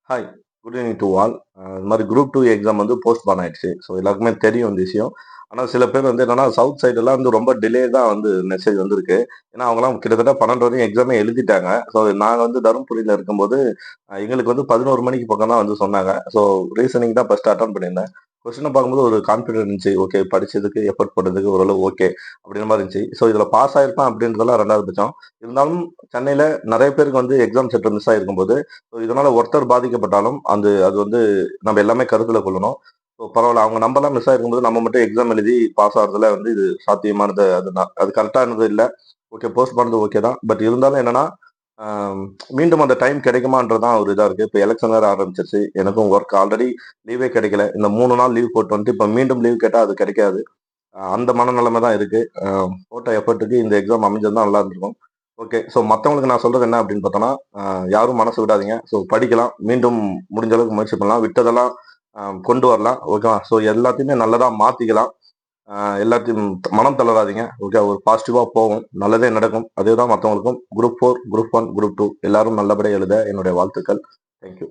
Hi, good evening to all. இது மாதிரி group 2 exam வந்து போஸ்ட்பான் ஆயிடுச்சு. ஸோ எல்லாருக்குமே தெரியும் இந்த விஷயம். ஆனா சில பேர் வந்து என்னன்னா, சவுத் சைடுலாம் வந்து ரொம்ப டிலே தான் வந்து மெசேஜ் வந்திருக்கு. ஏன்னா அவங்கலாம் கிட்டத்தட்ட 12 வரையும் எக்ஸாமே எழுதிட்டாங்க. ஸோ நாங்க வந்து தருமபுரியில இருக்கும்போது, எங்களுக்கு வந்து 11 மணிக்கு பக்கம் தான் வந்து சொன்னாங்க. ஸோ ரீசனிங் தான் ஃபர்ஸ்ட் அட்டெம்ப்ட் பண்ணியிருந்தேன். கொஸ்டின பார்க்கும்போது ஒரு கான்ஃபிடென்ட் இருந்துச்சு. ஓகே படிச்சதுக்கு, எஃபோர்ட் போட்டதுக்கு ஓரளவு ஓகே அப்படின்ற மாரி இருந்துச்சு. ஸோ இதுல பாஸ் ஆயிருப்பேன் அப்படின்றதெல்லாம் 2வது பட்சம். இருந்தாலும் சென்னையில நெறைய பேருக்கு வந்து எக்ஸாம் சென்டர் மிஸ் ஆயிருக்கும்போது, ஸோ இதனால ஒருத்தர் பாதிக்கப்பட்டாலும் அது வந்து நம்ம எல்லாமே கருத்துல கொள்ளணும். ஸோ பரவால்ல. அவங்க நம்பர்லாம் மிஸ் ஆயிருக்கும்போது, நம்ம மட்டும் எக்ஸாம் எழுதி பாஸ் ஆகுறதுல வந்து இது சாத்தியமானது அது கரெக்ட்டானது இல்ல. ஓகே போஸ்ட் பண்ணது ஓகே தான். பட் இருந்தாலும் என்னன்னா, அ மீண்டும் அந்த டைம் கிடைக்குமான்றது தான் ஒரு இதா இருக்கு. இப்ப எலக்ஷன் வேற ஆரம்பிச்சிருச்சு. எனக்கும் ஒர்க் ஆல்ரெடி லீவே கிடைக்கல. இந்த 3 நாள் லீவ் போட்டு வந்துட்டு, இப்ப மீண்டும் லீவ் கேட்டா அது கிடைக்காது. அந்த மனநிலைமை தான் இருக்கு. போட்ட எஃபர்ட்டுக்கு இந்த எக்ஸாம் அமைஞ்சிருந்தா நல்லா இருந்திருக்கும். ஓகே. ஸோ மத்தவங்களுக்கு நான் சொல்றது என்ன அப்படின்னு பார்த்தோம்னா, யாரும் மனசு விடாதீங்க. ஸோ படிக்கலாம். மீண்டும் முடிஞ்ச அளவுக்கு முயற்சி பண்ணலாம். விட்டதெல்லாம் கொண்டு வரலாம். ஓகேவா? ஸோ எல்லாத்தையுமே நல்லதா மாத்திக்கலாம். அ எல்லாத்தையும் மனம் தளராதீங்க. ஓகே. ஒரு பாசிட்டிவா போவோம். நல்லதே நடக்கும். அதேதான் மத்தவங்களுக்கும் குரூப் 4, குரூப் 1, குரூப் 2 எல்லாரும் நல்லபடியா எழுத என்னுடைய வாழ்த்துக்கள். Thank you.